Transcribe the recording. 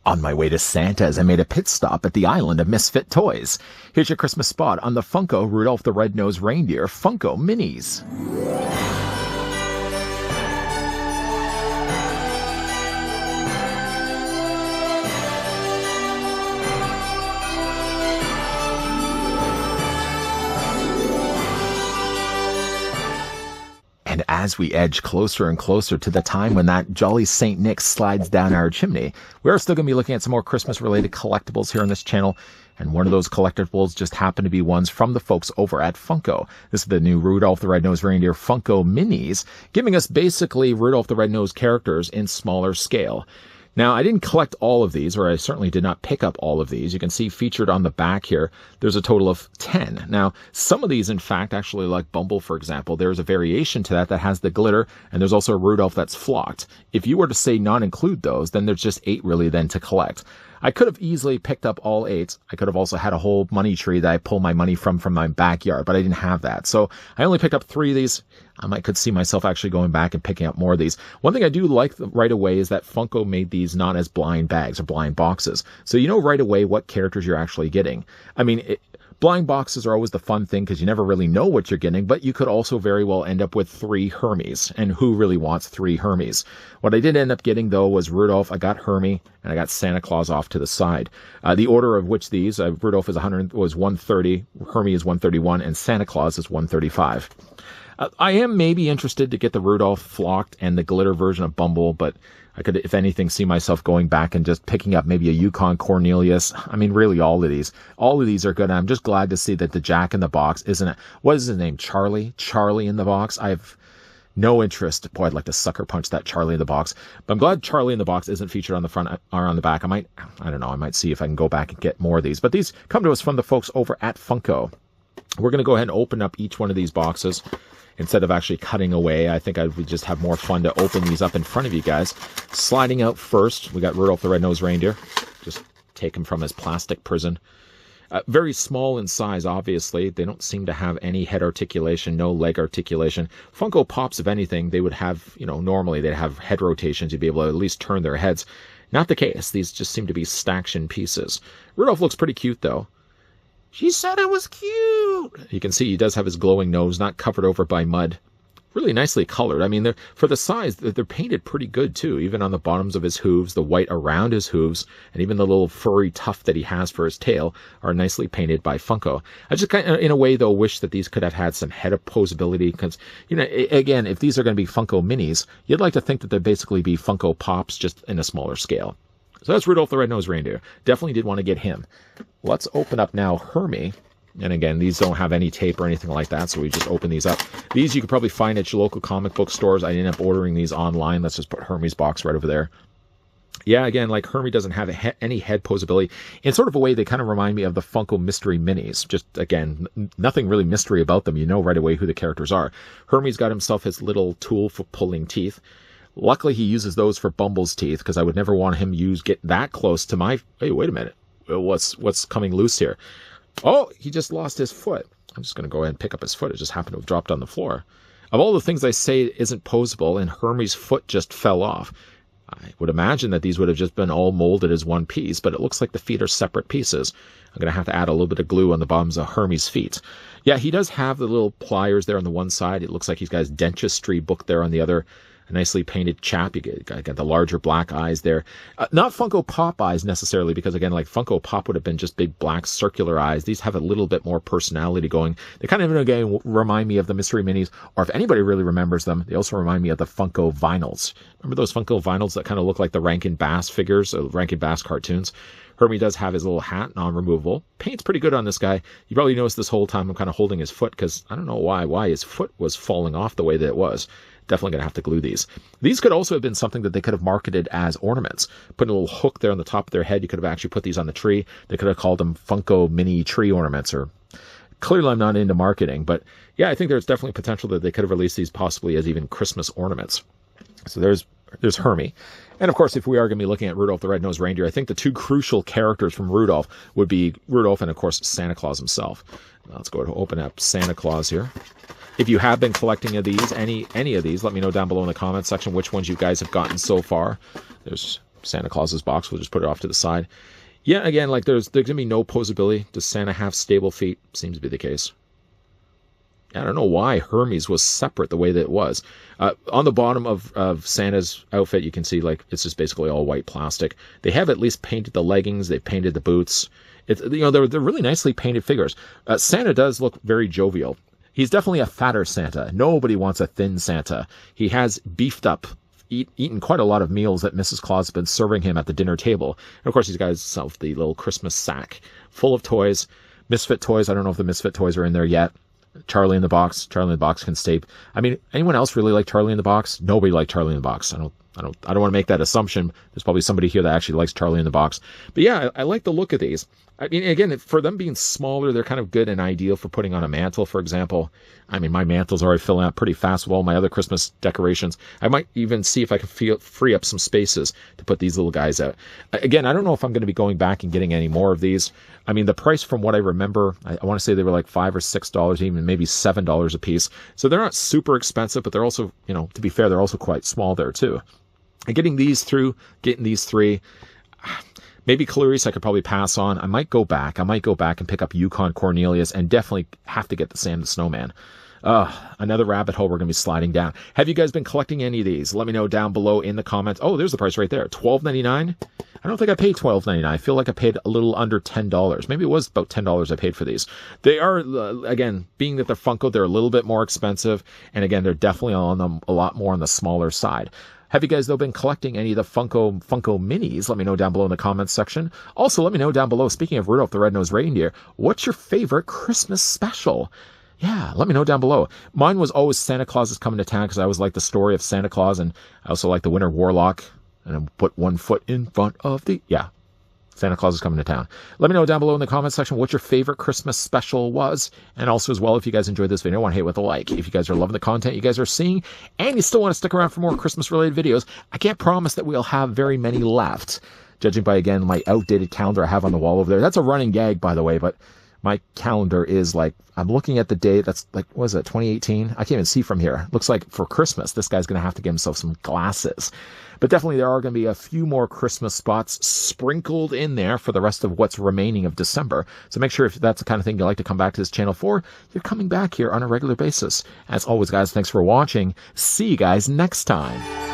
On my way to Santa's, I made a pit stop at the island of misfit toys. Here's your Christmas spot on the Funko Rudolph the Red-Nosed Reindeer Funko Minis. And as we edge closer and closer to the time when that jolly St. Nick slides down our chimney, we're still going to be looking at some more Christmas-related collectibles here on this channel. And one of those collectibles just happened to be ones from the folks over at Funko. This is the new Rudolph the Red-Nosed Reindeer Funko Minis, giving us basically Rudolph the Red-Nosed characters in smaller scale. Now, I didn't collect all of these, or I certainly did not pick up all of these. You can see featured on the back here, there's a total of 10. Now, some of these, in fact, actually like Bumble, for example, there's a variation to that has the glitter, and there's also a Rudolph that's flocked. If you were to say not include those, then there's just 8 really then to collect. I could have easily picked up all 8. I could have also had a whole money tree that I pull my money from my backyard, but I didn't have that. So I only picked up 3 of these. Could see myself actually going back and picking up more of these. One thing I do like right away is that Funko made these not as blind bags or blind boxes. So you know right away what characters you're actually getting. I mean, blind boxes are always the fun thing because you never really know what you're getting, but you could also very well end up with 3 Hermies. And who really wants 3 Hermies? What I did end up getting, though, was Rudolph. I got Hermie, and I got Santa Claus off to the side. The order of which these, Rudolph was 130, Hermie is 131, and Santa Claus is 135. I am maybe interested to get the Rudolph flocked and the glitter version of Bumble, but I could, if anything, see myself going back and just picking up maybe a Yukon Cornelius. I mean, really, all of these. All of these are good. I'm just glad to see that the Jack in the Box isn't it. What is his name? Charlie? Charlie in the Box? I have no interest. Boy, I'd like to sucker punch that Charlie in the Box. But I'm glad Charlie in the Box isn't featured on the front or on the back. I don't know. I might see if I can go back and get more of these. But these come to us from the folks over at Funko. We're going to go ahead and open up each one of these boxes. Instead of actually cutting away, I think I would just have more fun to open these up in front of you guys. Sliding out first, we got Rudolph the Red-Nosed Reindeer. Just take him from his plastic prison. Very small in size, obviously. They don't seem to have any head articulation, no leg articulation. Funko Pops, if anything, they would have, normally they'd have head rotations. You'd be able to at least turn their heads. Not the case. These just seem to be staction pieces. Rudolph looks pretty cute, though. She said it was cute. You can see he does have his glowing nose, not covered over by mud. Really nicely colored. I mean, for the size, they're painted pretty good, too. Even on the bottoms of his hooves, the white around his hooves, and even the little furry tuft that he has for his tail are nicely painted by Funko. I just kind of, in a way, though, wish that these could have had some head posability. Because, again, if these are going to be Funko Minis, you'd like to think that they'd basically be Funko Pops, just in a smaller scale. So that's Rudolph the Red-Nosed Reindeer. Definitely did want to get him. Let's open up now Hermie. And again, these don't have any tape or anything like that, so we just open these up. These you could probably find at your local comic book stores. I ended up ordering these online. Let's just put Hermie's box right over there. Yeah, again, like Hermie doesn't have any head posability. In sort of a way, they kind of remind me of the Funko Mystery Minis. Just, again, nothing really mystery about them. You know right away who the characters are. Hermie's got himself his little tool for pulling teeth. Luckily, he uses those for Bumble's teeth, because I would never want him get that close to my... Hey, wait a minute. What's coming loose here? Oh, he just lost his foot. I'm just going to go ahead and pick up his foot. It just happened to have dropped on the floor. Of all the things I say isn't posable, and Hermie's foot just fell off. I would imagine that these would have just been all molded as one piece, but it looks like the feet are separate pieces. I'm going to have to add a little bit of glue on the bottoms of Hermie's feet. Yeah, he does have the little pliers there on the one side. It looks like he's got his dentistry book there on the other. A nicely painted chap. You got the larger black eyes there. Not Funko Pop eyes necessarily, because again, like Funko Pop would have been just big black circular eyes. These have a little bit more personality going. They kind of, again, remind me of the Mystery Minis, or if anybody really remembers them, they also remind me of the Funko Vinyls. Remember those Funko Vinyls that kind of look like the Rankin Bass figures, Rankin Bass cartoons? Hermie does have his little hat, non-removable. Paint's pretty good on this guy. You probably noticed this whole time I'm kind of holding his foot, because I don't know why his foot was falling off the way that it was. Definitely going to have to glue these. These could also have been something that they could have marketed as ornaments. Put a little hook there on the top of their head. You could have actually put these on the tree. They could have called them Funko Mini Tree Ornaments. Or clearly I'm not into marketing, but yeah, I think there's definitely potential that they could have released these possibly as even Christmas ornaments. So there's Hermie. And of course, if we are going to be looking at Rudolph the Red-Nosed Reindeer, I think the 2 crucial characters from Rudolph would be Rudolph and, of course, Santa Claus himself. Now, let's go ahead and open up Santa Claus here. If you have been collecting of these, any of these, let me know down below in the comments section which ones you guys have gotten so far. There's Santa Claus's box. We'll just put it off to the side. Yeah, again, like there's going to be no posability. Does Santa have stable feet? Seems to be the case. I don't know why Hermes was separate the way that it was. On the bottom of Santa's outfit, you can see like it's just basically all white plastic. They have at least painted the leggings. They've painted the boots. It's, they're really nicely painted figures. Santa does look very jovial. He's definitely a fatter Santa. Nobody wants a thin Santa. He has beefed up, eaten quite a lot of meals that Mrs. Claus has been serving him at the dinner table. And of course, he's got himself the little Christmas sack full of toys. Misfit toys. I don't know if the Misfit toys are in there yet. Charlie in the Box. Charlie in the Box can stay. I mean, anyone else really like Charlie in the Box? Nobody liked Charlie in the Box. I don't want to make that assumption. There's probably somebody here that actually likes Charlie in the Box. But yeah, I like the look of these. I mean, again, for them being smaller, they're kind of good and ideal for putting on a mantle, for example. I mean, my mantle's already filling out pretty fast with all my other Christmas decorations. I might even see if I can free up some spaces to put these little guys out. Again, I don't know if I'm going to be going back and getting any more of these. I mean, the price from what I remember, I want to say they were like $5 or $6, even maybe $7 a piece. So they're not super expensive, but they're also, to be fair, they're also quite small there too. And getting these 3, maybe Clarice I could probably pass on. I might go back and pick up Yukon Cornelius and definitely have to get the Sam the Snowman. Another rabbit hole we're going to be sliding down. Have you guys been collecting any of these? Let me know down below in the comments. Oh, there's the price right there. $12.99. I don't think I paid $12.99. I feel like I paid a little under $10. Maybe it was about $10 I paid for these. They are, again, being that they're Funko, they're a little bit more expensive. And again, they're definitely on them a lot more on the smaller side. Have you guys, though, been collecting any of the Funko minis? Let me know down below in the comments section. Also, let me know down below, speaking of Rudolph the Red-Nosed Reindeer, what's your favorite Christmas special? Yeah, let me know down below. Mine was always Santa Claus is Coming to Town because I always like the story of Santa Claus, and I also like the Winter Warlock. And I put one foot in front of the... Yeah, Santa Claus is Coming to Town. Let me know down below in the comments section what your favorite Christmas special was. And also as well, if you guys enjoyed this video, I want to hit with a like. If you guys are loving the content you guys are seeing, and you still want to stick around for more Christmas-related videos, I can't promise that we'll have very many left. Judging by, again, my outdated calendar I have on the wall over there. That's a running gag, by the way, but my calendar is like, I'm looking at the date, that's like, what is it, 2018? I can't even see from here. Looks like for Christmas, this guy's going to have to give himself some glasses. But definitely there are going to be a few more Christmas spots sprinkled in there for the rest of what's remaining of December. So make sure if that's the kind of thing you like to come back to this channel for, you're coming back here on a regular basis. As always, guys, thanks for watching. See you guys next time.